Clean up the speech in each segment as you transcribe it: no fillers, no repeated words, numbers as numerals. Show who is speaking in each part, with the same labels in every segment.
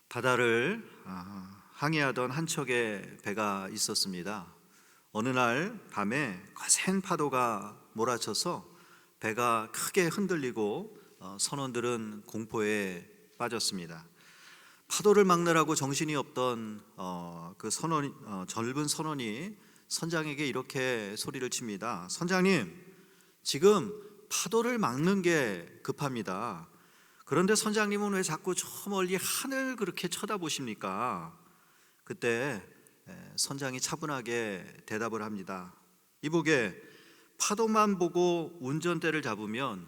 Speaker 1: 바다를 항해하던 한 척의 배가 있었습니다. 어느 날 밤에 거센 파도가 몰아쳐서 배가 크게 흔들리고 선원들은 공포에 빠졌습니다. 파도를 막느라고 정신이 없던 젊은 선원이 선장에게 이렇게 소리를 칩니다. 선장님, 지금 파도를 막는 게 급합니다. 그런데 선장님은 왜 자꾸 저 멀리 하늘 그렇게 쳐다보십니까? 그때 선장이 차분하게 대답을 합니다. 이보게, 파도만 보고 운전대를 잡으면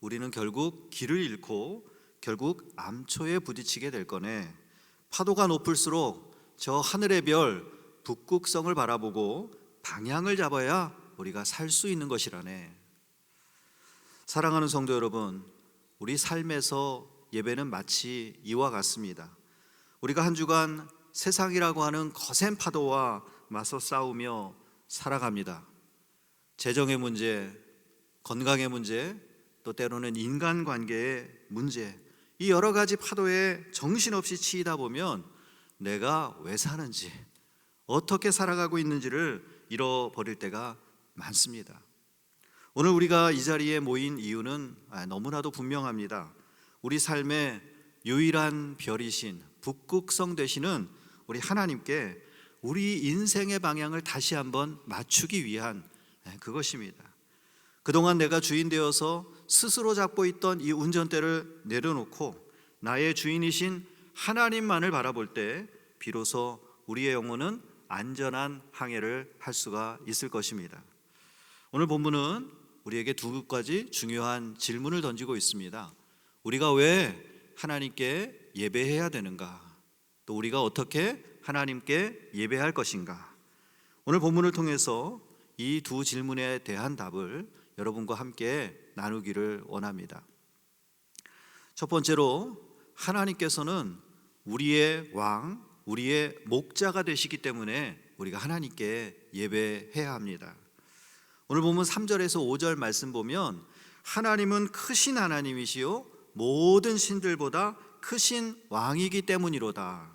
Speaker 1: 우리는 결국 길을 잃고 결국 암초에 부딪히게 될 거네. 파도가 높을수록 저 하늘의 별 북극성을 바라보고 방향을 잡아야 우리가 살 수 있는 것이라네. 사랑하는 성도 여러분, 우리 삶에서 예배는 마치 이와 같습니다. 우리가 한 주간 세상이라고 하는 거센 파도와 맞서 싸우며 살아갑니다. 재정의 문제, 건강의 문제, 또 때로는 인간관계의 문제, 이 여러 가지 파도에 정신없이 치이다 보면 내가 왜 사는지, 어떻게 살아가고 있는지를 잃어버릴 때가 많습니다. 오늘 우리가 이 자리에 모인 이유는 너무나도 분명합니다. 우리 삶의 유일한 별이신 북극성 되시는 우리 하나님께 우리 인생의 방향을 다시 한번 맞추기 위한 그것입니다. 그동안 내가 주인 되어서 스스로 잡고 있던 이 운전대를 내려놓고 나의 주인이신 하나님만을 바라볼 때 비로소 우리의 영혼은 안전한 항해를 할 수가 있을 것입니다. 오늘 본문은 우리에게 두 가지 중요한 질문을 던지고 있습니다. 우리가 왜 하나님께 예배해야 되는가? 또 우리가 어떻게 하나님께 예배할 것인가? 오늘 본문을 통해서 이 두 질문에 대한 답을 여러분과 함께 나누기를 원합니다. 첫 번째로, 하나님께서는 우리의 왕, 우리의 목자가 되시기 때문에 우리가 하나님께 예배해야 합니다. 오늘 보면 3절에서 5절 말씀 보면 하나님은 크신 하나님이시요 모든 신들보다 크신 왕이기 때문이로다.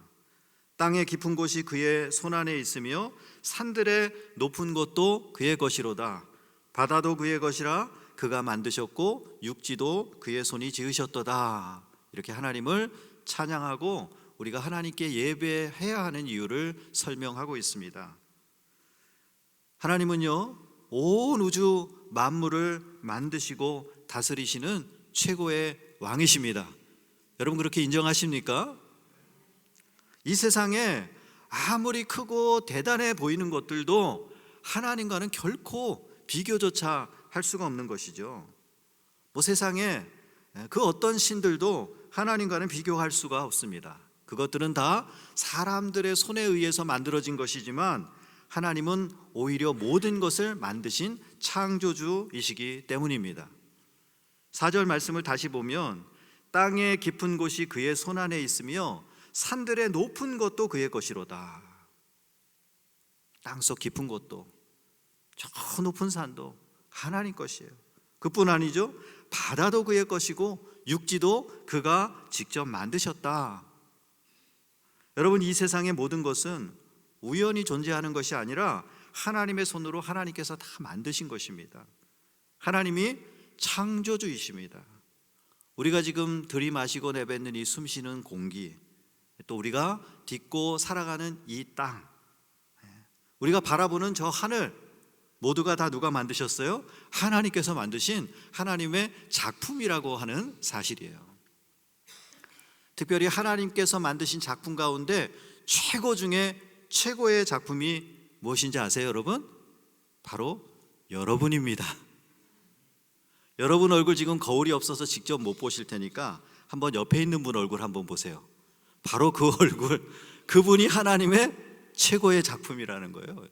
Speaker 1: 땅의 깊은 곳이 그의 손안에 있으며 산들의 높은 곳도 그의 것이로다. 바다도 그의 것이라 그가 만드셨고 육지도 그의 손이 지으셨도다. 이렇게 하나님을 찬양하고 우리가 하나님께 예배해야 하는 이유를 설명하고 있습니다. 하나님은요, 온 우주 만물을 만드시고 다스리시는 최고의 왕이십니다. 여러분 그렇게 인정하십니까? 이 세상에 아무리 크고 대단해 보이는 것들도 하나님과는 결코 비교조차 할 수가 없는 것이죠. 세상에 그 어떤 신들도 하나님과는 비교할 수가 없습니다. 그것들은 다 사람들의 손에 의해서 만들어진 것이지만 하나님은 오히려 모든 것을 만드신 창조주이시기 때문입니다. 4절 말씀을 다시 보면 땅의 깊은 곳이 그의 손안에 있으며 산들의 높은 것도 그의 것이로다. 땅속 깊은 곳도 저 높은 산도 하나님 것이에요. 그뿐 아니죠. 바다도 그의 것이고 육지도 그가 직접 만드셨다. 여러분, 이 세상의 모든 것은 우연히 존재하는 것이 아니라 하나님의 손으로 하나님께서 다 만드신 것입니다. 하나님이 창조주이십니다. 우리가 지금 들이마시고 내뱉는 이 숨쉬는 공기, 또 우리가 딛고 살아가는 이 땅, 우리가 바라보는 저 하늘, 모두가 다 누가 만드셨어요? 하나님께서 만드신 하나님의 작품이라고 하는 사실이에요. 특별히 하나님께서 만드신 작품 가운데 최고 중에 최고의 작품이 무엇인지 아세요, 여러분? 바로 여러분입니다. 여러분 얼굴 지금 거울이 없어서 직접 못 보실 테니까 한번 옆에 있는 분 얼굴 한번 보세요. 바로 그 얼굴, 그분이 하나님의 최고의 작품이라는 거예요.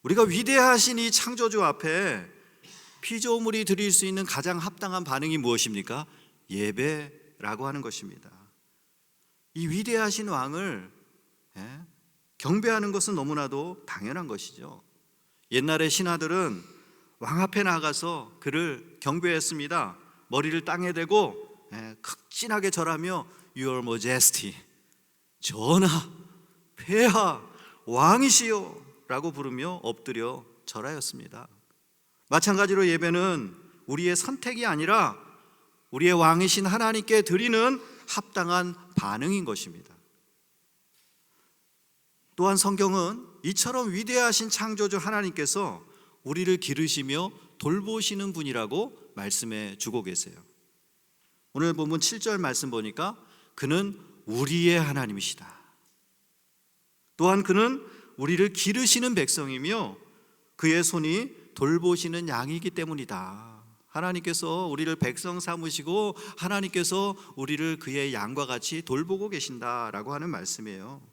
Speaker 1: 우리가 위대하신 이 창조주 앞에 피조물이 드릴 수 있는 가장 합당한 반응이 무엇입니까? 예배라고 하는 것입니다. 이 위대하신 왕을 경배하는 것은 너무나도 당연한 것이죠. 옛날에 신하들은 왕 앞에 나가서 그를 경배했습니다. 머리를 땅에 대고 극진하게 절하며 Your Majesty, 전하, 폐하, 왕이시여 라고 부르며 엎드려 절하였습니다. 마찬가지로 예배는 우리의 선택이 아니라 우리의 왕이신 하나님께 드리는 합당한 반응인 것입니다. 또한 성경은 이처럼 위대하신 창조주 하나님께서 우리를 기르시며 돌보시는 분이라고 말씀해 주고 계세요. 오늘 본문 7절 말씀 보니까 그는 우리의 하나님이시다. 또한 그는 우리를 기르시는 백성이며 그의 손이 돌보시는 양이기 때문이다. 하나님께서 우리를 백성 삼으시고 하나님께서 우리를 그의 양과 같이 돌보고 계신다라고 하는 말씀이에요.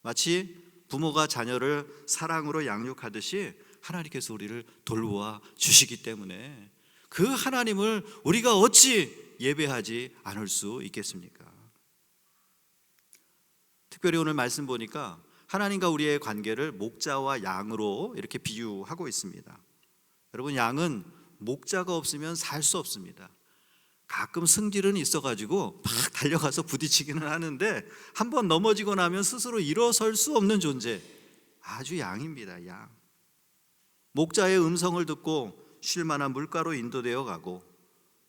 Speaker 1: 마치 부모가 자녀를 사랑으로 양육하듯이 하나님께서 우리를 돌보아 주시기 때문에 그 하나님을 우리가 어찌 예배하지 않을 수 있겠습니까? 특별히 오늘 말씀 보니까 하나님과 우리의 관계를 목자와 양으로 이렇게 비유하고 있습니다. 여러분, 양은 목자가 없으면 살 수 없습니다. 가끔 승질은 있어가지고 막 달려가서 부딪히기는 하는데 한번 넘어지고 나면 스스로 일어설 수 없는 존재, 아주 양입니다. 양. 목자의 음성을 듣고 쉴 만한 물가로 인도되어 가고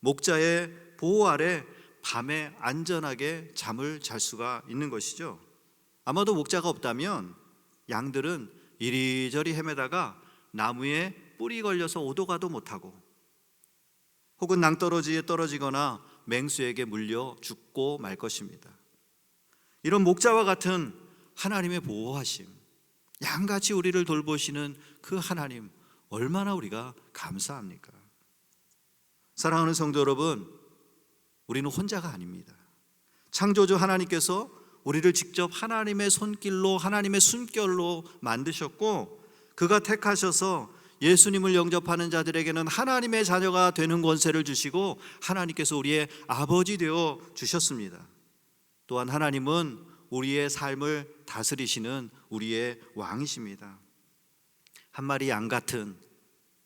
Speaker 1: 목자의 보호 아래 밤에 안전하게 잠을 잘 수가 있는 것이죠. 아마도 목자가 없다면 양들은 이리저리 헤매다가 나무에 뿔이 걸려서 오도 가도 못하고 혹은 낭떠러지에 떨어지거나 맹수에게 물려 죽고 말 것입니다. 이런 목자와 같은 하나님의 보호하심, 양같이 우리를 돌보시는 그 하나님, 얼마나 우리가 감사합니까? 사랑하는 성도 여러분, 우리는 혼자가 아닙니다. 창조주 하나님께서 우리를 직접 하나님의 손길로, 하나님의 숨결로 만드셨고 그가 택하셔서 예수님을 영접하는 자들에게는 하나님의 자녀가 되는 권세를 주시고 하나님께서 우리의 아버지 되어 주셨습니다. 또한 하나님은 우리의 삶을 다스리시는 우리의 왕이십니다. 한 마리 양 같은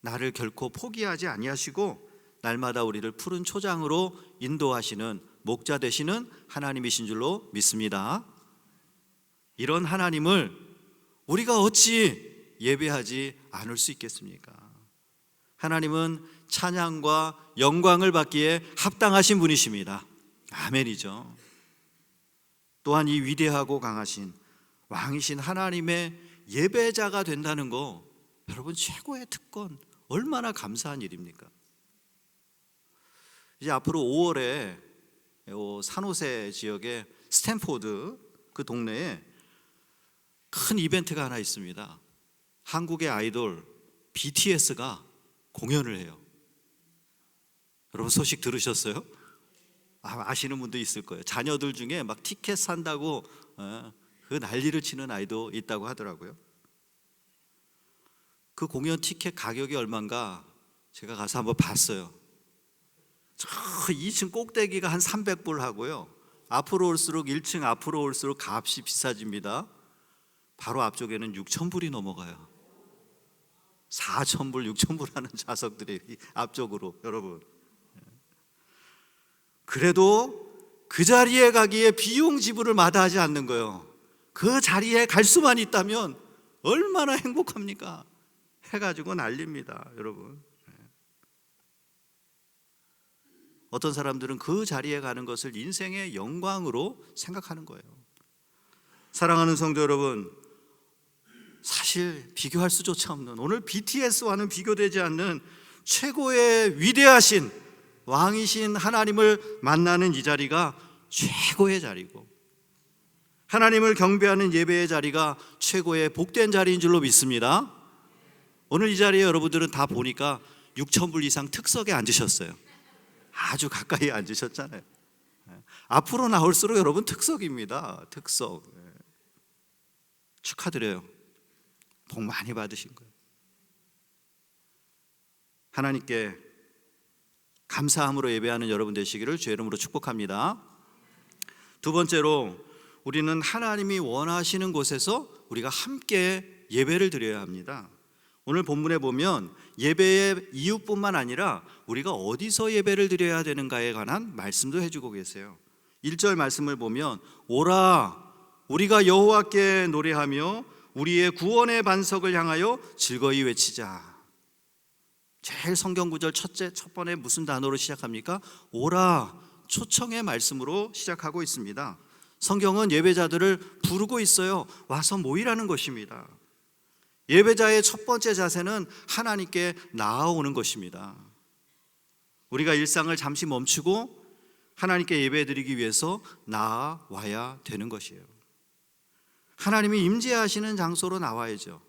Speaker 1: 나를 결코 포기하지 아니하시고 날마다 우리를 푸른 초장으로 인도하시는 목자 되시는 하나님이신 줄로 믿습니다. 이런 하나님을 우리가 어찌 예배하지 않을 수 있겠습니까? 하나님은 찬양과 영광을 받기에 합당하신 분이십니다. 아멘이죠. 또한 이 위대하고 강하신 왕이신 하나님의 예배자가 된다는 거, 여러분 최고의 특권, 얼마나 감사한 일입니까? 이제 앞으로 5월에 산호세 지역의 스탠포드 그 동네에 큰 이벤트가 하나 있습니다. 한국의 아이돌 BTS가 공연을 해요. 여러분 소식 들으셨어요? 아시는 분도 있을 거예요. 자녀들 중에 막 티켓 산다고 그 난리를 치는 아이도 있다고 하더라고요. 그 공연 티켓 가격이 얼마인가 제가 가서 한번 봤어요. 저 2층 꼭대기가 한 300불 하고요. 앞으로 올수록 1층 앞으로 올수록 값이 비싸집니다. 바로 앞쪽에는 6,000불이 넘어가요. 4,000불, 6,000불 하는 좌석들이 앞쪽으로. 여러분, 그래도 그 자리에 가기에 비용 지불을 마다하지 않는 거예요. 그 자리에 갈 수만 있다면 얼마나 행복합니까? 해가지고 난립니다, 여러분. 어떤 사람들은 그 자리에 가는 것을 인생의 영광으로 생각하는 거예요. 사랑하는 성도 여러분, 사실 비교할 수조차 없는, 오늘 BTS와는 비교되지 않는 최고의 위대하신 왕이신 하나님을 만나는 이 자리가 최고의 자리고, 하나님을 경배하는 예배의 자리가 최고의 복된 자리인 줄로 믿습니다. 오늘 이 자리에 여러분들은 다 보니까 6,000불 이상 특석에 앉으셨어요. 아주 가까이 앉으셨잖아요. 앞으로 나올수록 여러분 특석입니다. 특석. 축하드려요. 복 많이 받으신 거예요. 하나님께 감사함으로 예배하는 여러분 되시기를 주의 이름으로 축복합니다. 두 번째로, 우리는 하나님이 원하시는 곳에서 우리가 함께 예배를 드려야 합니다. 오늘 본문에 보면 예배의 이유뿐만 아니라 우리가 어디서 예배를 드려야 되는가에 관한 말씀도 해주고 계세요. 1절 말씀을 보면 오라 우리가 여호와께 노래하며 우리의 구원의 반석을 향하여 즐거이 외치자. 제일 성경 구절 첫 번에 무슨 단어로 시작합니까? 오라, 초청의 말씀으로 시작하고 있습니다. 성경은 예배자들을 부르고 있어요. 와서 모이라는 것입니다. 예배자의 첫 번째 자세는 하나님께 나아오는 것입니다. 우리가 일상을 잠시 멈추고 하나님께 예배드리기 위해서 나아와야 되는 것이에요. 하나님이 임재하시는 장소로 나와야죠.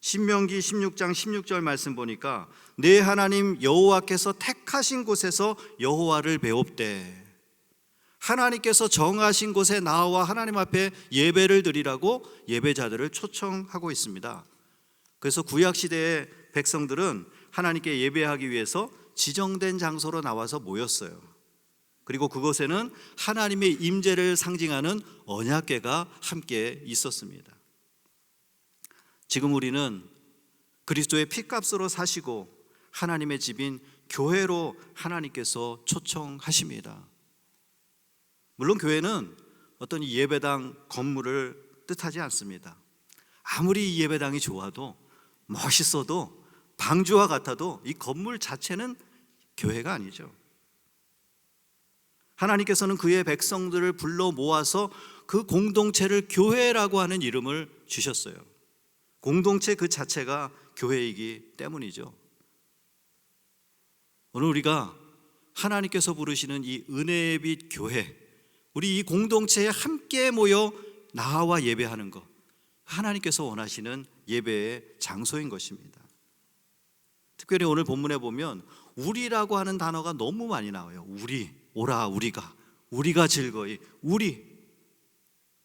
Speaker 1: 신명기 16장 16절 말씀 보니까 내 하나님 여호와께서 택하신 곳에서 여호와를 배웁되, 하나님께서 정하신 곳에 나와 하나님 앞에 예배를 드리라고 예배자들을 초청하고 있습니다. 그래서 구약시대의 백성들은 하나님께 예배하기 위해서 지정된 장소로 나와서 모였어요. 그리고 그곳에는 하나님의 임재를 상징하는 언약궤가 함께 있었습니다. 지금 우리는 그리스도의 피값으로 사시고 하나님의 집인 교회로 하나님께서 초청하십니다. 물론 교회는 어떤 예배당 건물을 뜻하지 않습니다. 아무리 이 예배당이 좋아도 멋있어도 방주와 같아도 이 건물 자체는 교회가 아니죠. 하나님께서는 그의 백성들을 불러 모아서 그 공동체를 교회라고 하는 이름을 주셨어요. 공동체 그 자체가 교회이기 때문이죠. 오늘 우리가 하나님께서 부르시는 이 은혜의 빛 교회, 우리 이 공동체에 함께 모여 나와 예배하는 것, 하나님께서 원하시는 예배의 장소인 것입니다. 특별히 오늘 본문에 보면 우리라고 하는 단어가 너무 많이 나와요. 우리, 오라 우리가 즐거이, 우리.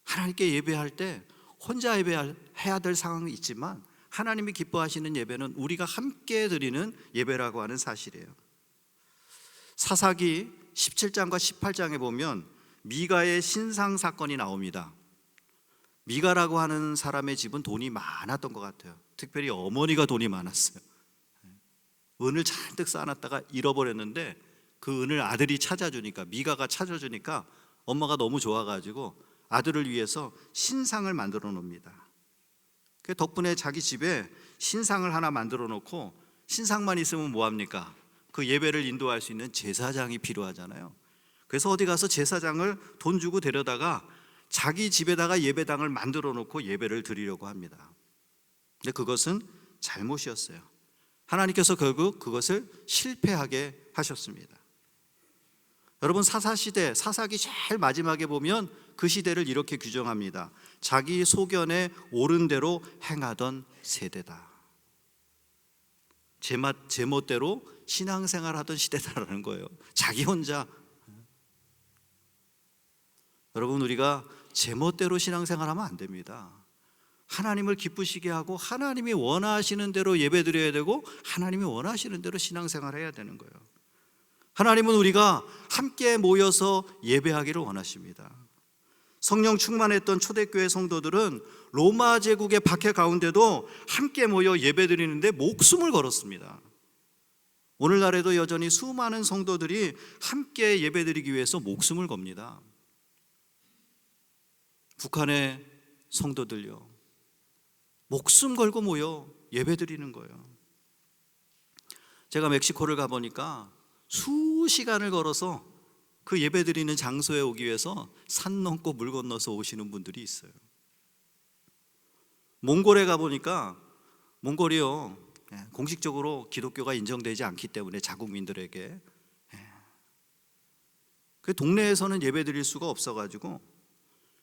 Speaker 1: 하나님께 예배할 때 혼자 예배해야 될 상황이 있지만 하나님이 기뻐하시는 예배는 우리가 함께 드리는 예배라고 하는 사실이에요. 사사기 17장과 18장에 보면 미가의 신상 사건이 나옵니다. 미가라고 하는 사람의 집은 돈이 많았던 것 같아요. 특별히 어머니가 돈이 많았어요. 은을 잔뜩 쌓아놨다가 잃어버렸는데 그 은을 아들이 찾아주니까, 미가가 찾아주니까 엄마가 너무 좋아가지고 아들을 위해서 신상을 만들어 놓습니다. 그 덕분에 자기 집에 신상을 하나 만들어 놓고, 신상만 있으면 뭐합니까? 그 예배를 인도할 수 있는 제사장이 필요하잖아요. 그래서 어디 가서 제사장을 돈 주고 데려다가 자기 집에다가 예배당을 만들어 놓고 예배를 드리려고 합니다. 근데 그것은 잘못이었어요. 하나님께서 결국 그것을 실패하게 하셨습니다. 여러분, 사사시대, 사사기 제일 마지막에 보면 그 시대를 이렇게 규정합니다. 자기 소견에 옳은 대로 행하던 세대다. 제멋대로 신앙생활하던 시대다라는 거예요. 자기 혼자. 여러분, 우리가 제멋대로 신앙생활하면 안 됩니다. 하나님을 기쁘시게 하고 하나님이 원하시는 대로 예배드려야 되고 하나님이 원하시는 대로 신앙생활해야 되는 거예요. 하나님은 우리가 함께 모여서 예배하기를 원하십니다. 성령 충만했던 초대교회 성도들은 로마 제국의 박해 가운데도 함께 모여 예배드리는데 목숨을 걸었습니다. 오늘날에도 여전히 수많은 성도들이 함께 예배드리기 위해서 목숨을 겁니다. 북한의 성도들요, 목숨 걸고 모여 예배드리는 거예요. 제가 멕시코를 가보니까 수시간을 걸어서 그 예배드리는 장소에 오기 위해서 산 넘고 물 건너서 오시는 분들이 있어요. 몽골에 가보니까, 몽골이요, 공식적으로 기독교가 인정되지 않기 때문에 자국민들에게 그 동네에서는 예배드릴 수가 없어가지고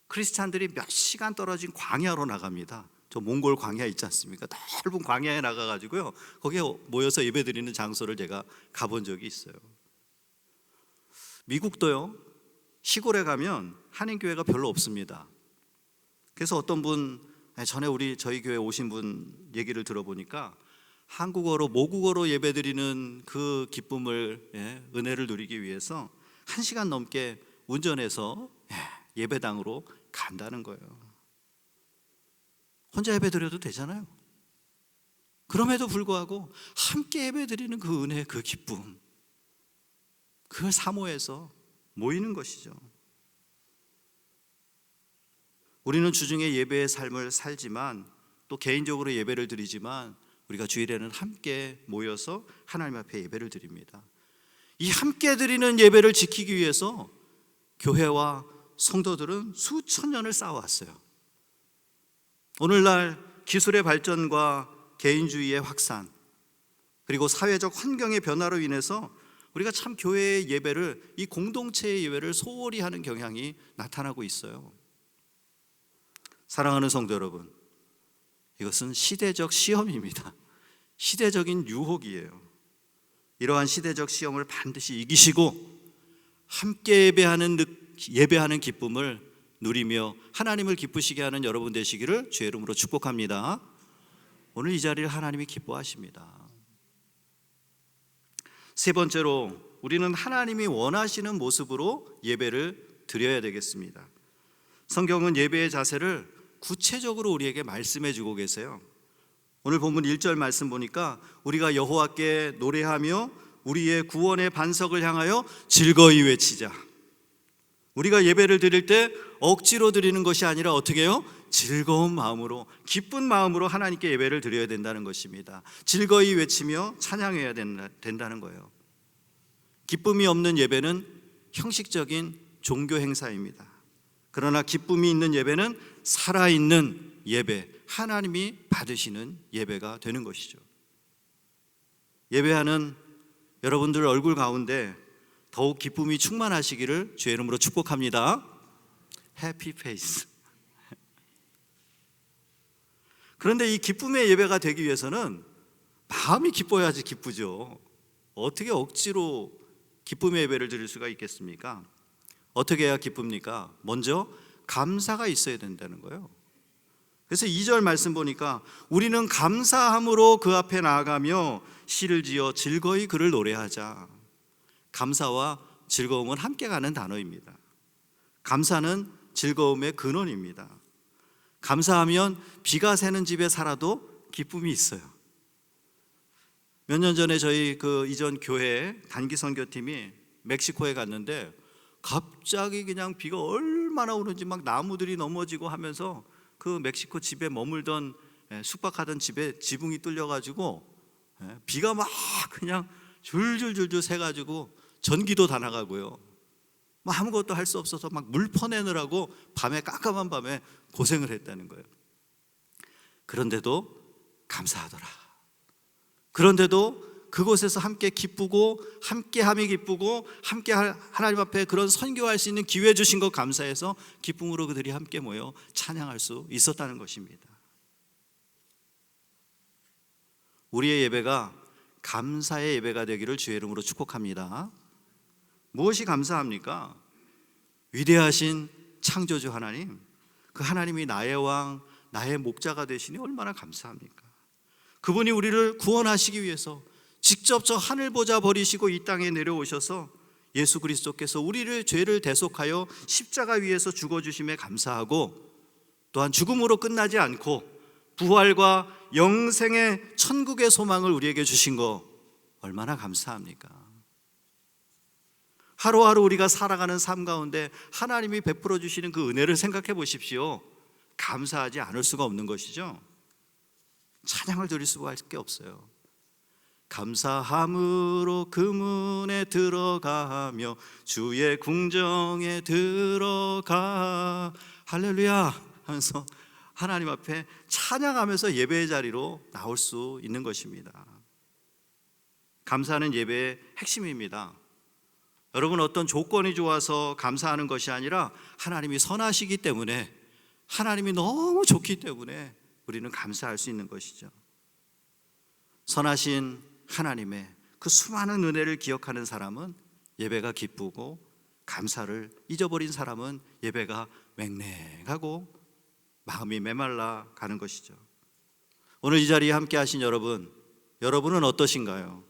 Speaker 1: 크리스찬들이 몇 시간 떨어진 광야로 나갑니다. 저 몽골 광야 있지 않습니까? 넓은 광야에 나가가지고요, 거기에 모여서 예배드리는 장소를 제가 가본 적이 있어요. 미국도요, 시골에 가면 한인교회가 별로 없습니다. 그래서 어떤 분, 전에 저희 교회 오신 분 얘기를 들어보니까 한국어로, 모국어로 예배드리는 그 기쁨을, 은혜를 누리기 위해서 1시간 넘게 운전해서 예배당으로 간다는 거예요. 혼자 예배 드려도 되잖아요. 그럼에도 불구하고 함께 예배드리는 그 은혜, 그 기쁨, 그걸 사모해서 모이는 것이죠. 우리는 주중에 예배의 삶을 살지만 또 개인적으로 예배를 드리지만 우리가 주일에는 함께 모여서 하나님 앞에 예배를 드립니다. 이 함께 드리는 예배를 지키기 위해서 교회와 성도들은 수천 년을 쌓아왔어요. 오늘날 기술의 발전과 개인주의의 확산, 그리고 사회적 환경의 변화로 인해서 우리가 참 교회의 예배를, 이 공동체의 예배를 소홀히 하는 경향이 나타나고 있어요. 사랑하는 성도 여러분, 이것은 시대적 시험입니다. 시대적인 유혹이에요. 이러한 시대적 시험을 반드시 이기시고 함께 예배하는 기쁨을 누리며 하나님을 기쁘시게 하는 여러분 되시기를 주의 이름으로 축복합니다. 오늘 이 자리를 하나님이 기뻐하십니다. 세 번째로, 우리는 하나님이 원하시는 모습으로 예배를 드려야 되겠습니다. 성경은 예배의 자세를 구체적으로 우리에게 말씀해 주고 계세요. 오늘 본문 1절 말씀 보니까 우리가 여호와께 노래하며 우리의 구원의 반석을 향하여 즐거이 외치자. 우리가 예배를 드릴 때 억지로 드리는 것이 아니라 어떻게 해요? 즐거운 마음으로, 기쁜 마음으로 하나님께 예배를 드려야 된다는 것입니다. 즐거이 외치며 찬양해야 된다는 거예요. 기쁨이 없는 예배는 형식적인 종교 행사입니다. 그러나 기쁨이 있는 예배는 살아있는 예배, 하나님이 받으시는 예배가 되는 것이죠. 예배하는 여러분들 얼굴 가운데 더욱 기쁨이 충만하시기를 주의 이름으로 축복합니다. 해피 페이스. 그런데 이 기쁨의 예배가 되기 위해서는 마음이 기뻐야지 기쁘죠. 어떻게 억지로 기쁨의 예배를 드릴 수가 있겠습니까? 어떻게 해야 기쁩니까? 먼저 감사가 있어야 된다는 거예요. 그래서 2절 말씀 보니까 우리는 감사함으로 그 앞에 나아가며 시를 지어 즐거이 그를 노래하자. 감사와 즐거움은 함께 가는 단어입니다. 감사는 즐거움의 근원입니다. 감사하면 비가 새는 집에 살아도 기쁨이 있어요. 몇 년 전에 저희 이전 교회 단기 선교팀이 멕시코에 갔는데 갑자기 그냥 비가 얼마나 오는지 막 나무들이 넘어지고 하면서 그 멕시코 집에 머물던 숙박하던 집에 지붕이 뚫려가지고 비가 막 그냥 줄줄줄줄 새가지고 전기도 다 나가고요. 아무것도 할 수 없어서 막 물 퍼내느라고 밤에 깜깜한 밤에 고생을 했다는 거예요. 그런데도 감사하더라. 그런데도 그곳에서 함께 기쁘고 함께함이 기쁘고 함께 하나님 앞에 그런 선교할 수 있는 기회 주신 것 감사해서 기쁨으로 그들이 함께 모여 찬양할 수 있었다는 것입니다. 우리의 예배가 감사의 예배가 되기를 주의 이름으로 축복합니다. 무엇이 감사합니까? 위대하신 창조주 하나님, 그 하나님이 나의 왕, 나의 목자가 되시니 얼마나 감사합니까? 그분이 우리를 구원하시기 위해서 직접 저 하늘 보좌 버리시고 이 땅에 내려오셔서 예수 그리스도께서 우리를 죄를 대속하여 십자가 위에서 죽어주심에 감사하고, 또한 죽음으로 끝나지 않고 부활과 영생의 천국의 소망을 우리에게 주신 거 얼마나 감사합니까? 하루하루 우리가 살아가는 삶 가운데 하나님이 베풀어 주시는 그 은혜를 생각해 보십시오. 감사하지 않을 수가 없는 것이죠. 찬양을 드릴 수밖에 없어요. 감사함으로 그 문에 들어가며 주의 궁정에 들어가 할렐루야 하면서 하나님 앞에 찬양하면서 예배의 자리로 나올 수 있는 것입니다. 감사는 예배의 핵심입니다. 여러분, 어떤 조건이 좋아서 감사하는 것이 아니라 하나님이 선하시기 때문에, 하나님이 너무 좋기 때문에 우리는 감사할 수 있는 것이죠. 선하신 하나님의 그 수많은 은혜를 기억하는 사람은 예배가 기쁘고, 감사를 잊어버린 사람은 예배가 맹랭하고 마음이 메말라 가는 것이죠. 오늘 이 자리에 함께 하신 여러분은 어떠신가요?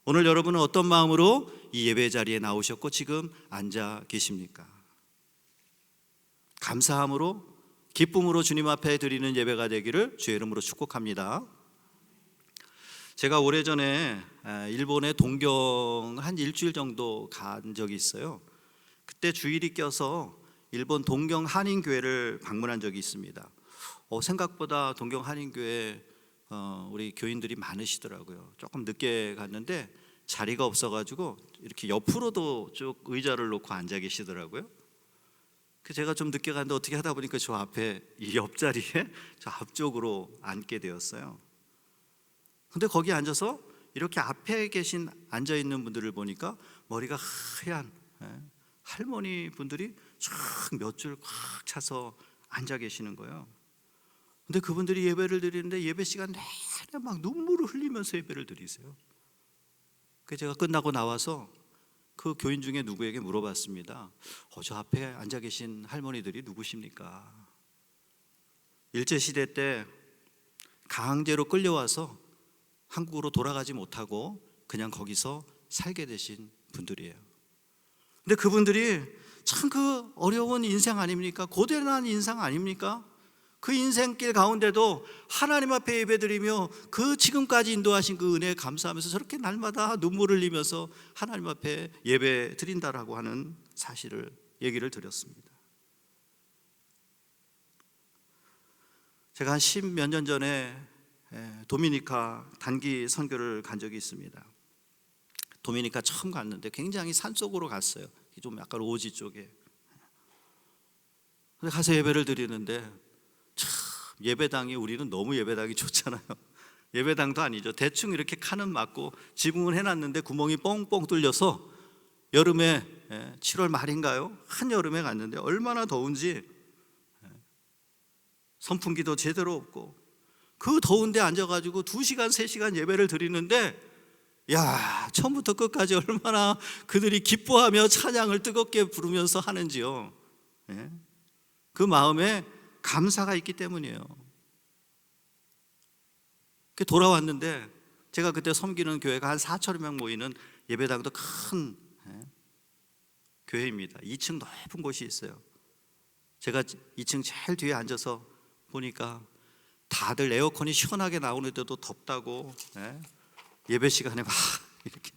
Speaker 1: 오늘 여러분은 어떤 마음으로 이 예배 자리에 나오셨고 지금 앉아 계십니까? 감사함으로, 기쁨으로 주님 앞에 드리는 예배가 되기를 주의 이름으로 축복합니다. 제가 오래전에 일본의 동경 한 일주일 정도 간 적이 있어요. 그때 주일이 껴서 일본 동경 한인교회를 방문한 적이 있습니다. 생각보다 동경 한인교회 우리 교인들이 많으시더라고요. 조금 늦게 갔는데 자리가 없어가지고 이렇게 옆으로도 쭉 의자를 놓고 앉아 계시더라고요. 제가 좀 늦게 갔는데 어떻게 하다 보니까 저 앞에 이 옆자리에 저 앞쪽으로 앉게 되었어요. 근데 거기 앉아서 이렇게 앞에 계신 앉아 있는 분들을 보니까 머리가 하얀 할머니 분들이 쫙 몇 줄 꽉 차서 앉아 계시는 거예요. 근데 그분들이 예배를 드리는데 예배 시간 내내 막 눈물을 흘리면서 예배를 드리세요. 그래서 제가 끝나고 나와서 그 교인 중에 누구에게 물어봤습니다. 저 앞에 앉아 계신 할머니들이 누구십니까? 일제시대 때 강제로 끌려와서 한국으로 돌아가지 못하고 그냥 거기서 살게 되신 분들이에요. 근데 그분들이 참 그 어려운 인생 아닙니까? 고단한 인생 아닙니까? 그 인생길 가운데도 하나님 앞에 예배드리며 그 지금까지 인도하신 그 은혜에 감사하면서 저렇게 날마다 눈물을 흘리면서 하나님 앞에 예배 드린다라고 하는 사실을 얘기를 드렸습니다. 제가 한 10몇 년 전에 도미니카 단기 선교를 간 적이 있습니다. 도미니카 처음 갔는데 굉장히 산속으로 갔어요. 좀 약간 오지 쪽에. 근데 가서 예배를 드리는데 참 예배당이, 우리는 너무 예배당이 좋잖아요. 예배당도 아니죠. 대충 이렇게 칸은 맞고 지붕을 해놨는데 구멍이 뻥뻥 뚫려서 여름에 7월 말인가요? 한여름에 갔는데 얼마나 더운지 선풍기도 제대로 없고 그 더운데 앉아가지고 2시간 3시간 예배를 드리는데 야, 처음부터 끝까지 얼마나 그들이 기뻐하며 찬양을 뜨겁게 부르면서 하는지요. 그 마음에 감사가 있기 때문이에요. 돌아왔는데 제가 그때 섬기는 교회가 한 4,000여 명 모이는 예배당도 큰 교회입니다. 2층 높은 곳이 있어요. 제가 2층 제일 뒤에 앉아서 보니까 다들 에어컨이 시원하게 나오는데도 덥다고 예배 시간에 막 이렇게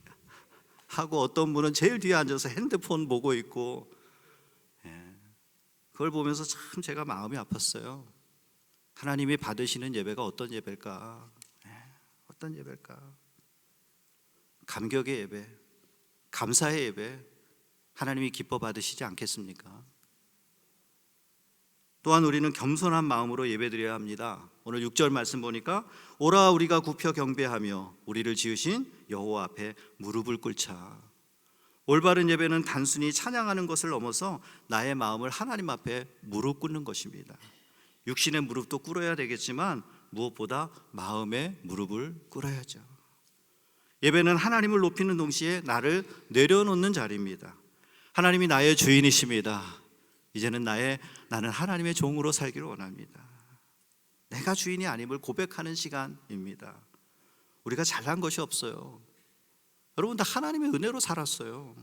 Speaker 1: 하고, 어떤 분은 제일 뒤에 앉아서 핸드폰 보고 있고, 그걸 보면서 참 제가 마음이 아팠어요. 하나님이 받으시는 예배가 어떤 예배일까? 어떤 예배일까? 감격의 예배, 감사의 예배, 하나님이 기뻐 받으시지 않겠습니까? 또한 우리는 겸손한 마음으로 예배드려야 합니다. 오늘 6절 말씀 보니까 오라 우리가 굽혀 경배하며 우리를 지으신 여호와 앞에 무릎을 꿇자. 올바른 예배는 단순히 찬양하는 것을 넘어서 나의 마음을 하나님 앞에 무릎 꿇는 것입니다. 육신의 무릎도 꿇어야 되겠지만 무엇보다 마음의 무릎을 꿇어야죠. 예배는 하나님을 높이는 동시에 나를 내려놓는 자리입니다. 하나님이 나의 주인이십니다. 이제는 나는 하나님의 종으로 살기를 원합니다. 내가 주인이 아님을 고백하는 시간입니다. 우리가 잘난 것이 없어요. 여러분 다 하나님의 은혜로 살았어요.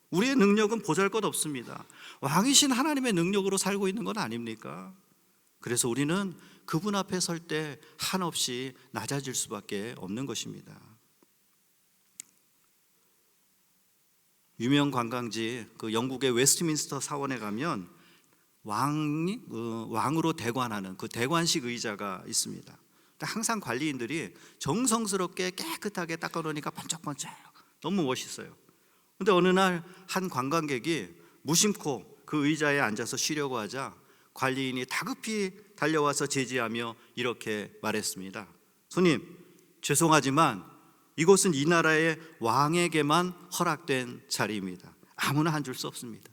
Speaker 1: 우리의 능력은 보잘것없습니다. 왕이신 하나님의 능력으로 살고 있는 건 아닙니까? 그래서 우리는 그분 앞에 설 때 한없이 낮아질 수밖에 없는 것입니다. 유명 관광지 그 영국의 웨스트민스터 사원에 가면 왕으로 대관하는 그 대관식 의자가 있습니다. 항상 관리인들이 정성스럽게 깨끗하게 닦아놓으니까 번쩍번쩍 너무 멋있어요. 근데 어느 날 한 관광객이 무심코 그 의자에 앉아서 쉬려고 하자 관리인이 다급히 달려와서 제지하며 이렇게 말했습니다. 손님, 죄송하지만 이곳은 이 나라의 왕에게만 허락된 자리입니다. 아무나 앉을 수 없습니다.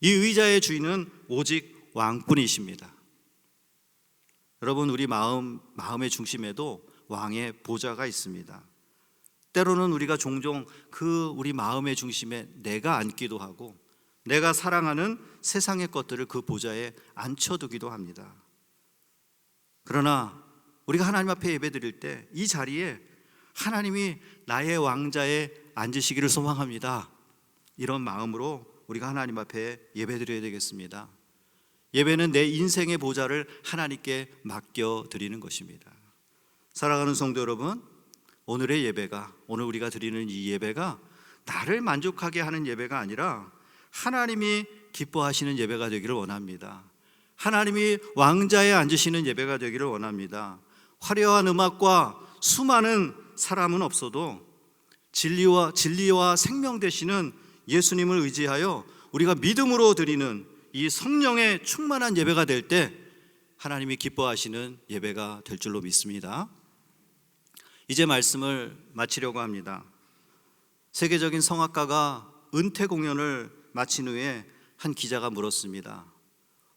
Speaker 1: 이 의자의 주인은 오직 왕뿐이십니다. 여러분, 우리 마음의 중심에도 왕의 보좌가 있습니다. 때로는 우리가 종종 우리 마음의 중심에 내가 앉기도 하고 내가 사랑하는 세상의 것들을 그 보좌에 앉혀두기도 합니다. 그러나 우리가 하나님 앞에 예배드릴 때 이 자리에 하나님이 나의 왕자에 앉으시기를 소망합니다. 이런 마음으로 우리가 하나님 앞에 예배드려야 되겠습니다. 예배는 내 인생의 보좌를 하나님께 맡겨드리는 것입니다. 사랑하는 성도 여러분, 오늘의 예배가, 오늘 우리가 드리는 이 예배가 나를 만족하게 하는 예배가 아니라 하나님이 기뻐하시는 예배가 되기를 원합니다. 하나님이 왕자에 앉으시는 예배가 되기를 원합니다. 화려한 음악과 수많은 사람은 없어도 진리와 생명 되시는 예수님을 의지하여 우리가 믿음으로 드리는 이 성령의 충만한 예배가 될 때 하나님이 기뻐하시는 예배가 될 줄로 믿습니다. 이제 말씀을 마치려고 합니다. 세계적인 성악가가 은퇴 공연을 마친 후에 한 기자가 물었습니다.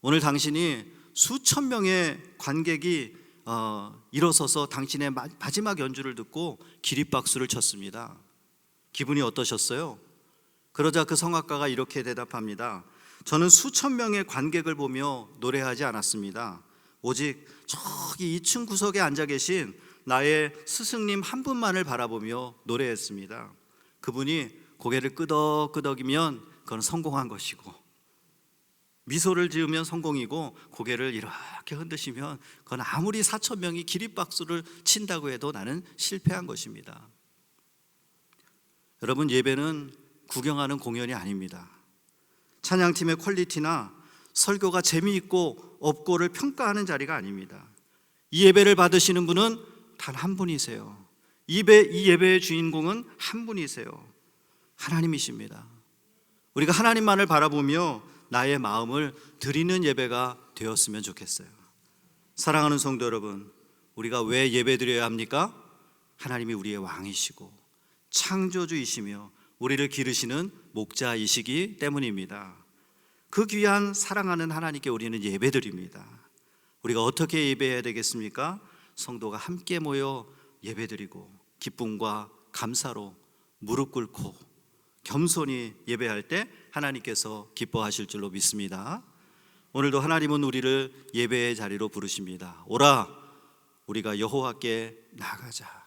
Speaker 1: 오늘 당신이 수천 명의 관객이 일어서서 당신의 마지막 연주를 듣고 기립박수를 쳤습니다. 기분이 어떠셨어요? 그러자 그 성악가가 이렇게 대답합니다. 저는 수천 명의 관객을 보며 노래하지 않았습니다. 오직 저기 2층 구석에 앉아 계신 나의 스승님 한 분만을 바라보며 노래했습니다. 그분이 고개를 끄덕끄덕이면 그건 성공한 것이고, 미소를 지으면 성공이고, 고개를 이렇게 흔드시면 그건 아무리 4천 명이 기립박수를 친다고 해도 나는 실패한 것입니다. 여러분, 예배는 구경하는 공연이 아닙니다. 찬양팀의 퀄리티나 설교가 재미있고 없고를 평가하는 자리가 아닙니다. 이 예배를 받으시는 분은 단 한 분이세요. 이 예배의 주인공은 한 분이세요. 하나님이십니다. 우리가 하나님만을 바라보며 나의 마음을 드리는 예배가 되었으면 좋겠어요. 사랑하는 성도 여러분, 우리가 왜 예배 드려야 합니까? 하나님이 우리의 왕이시고 창조주이시며 우리를 기르시는 목자이시기 때문입니다. 그 귀한 사랑하는 하나님께 우리는 예배드립니다. 우리가 어떻게 예배해야 되겠습니까? 성도가 함께 모여 예배드리고 기쁨과 감사로 무릎 꿇고 겸손히 예배할 때 하나님께서 기뻐하실 줄로 믿습니다. 오늘도 하나님은 우리를 예배의 자리로 부르십니다. 오라, 우리가 여호와께 나가자.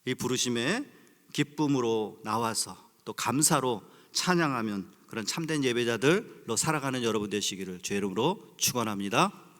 Speaker 1: 이 부르심에 기쁨으로 나와서 또 감사로 찬양하면 그런 참된 예배자들로 살아가는 여러분 되시기를 주의 이름으로 축원합니다.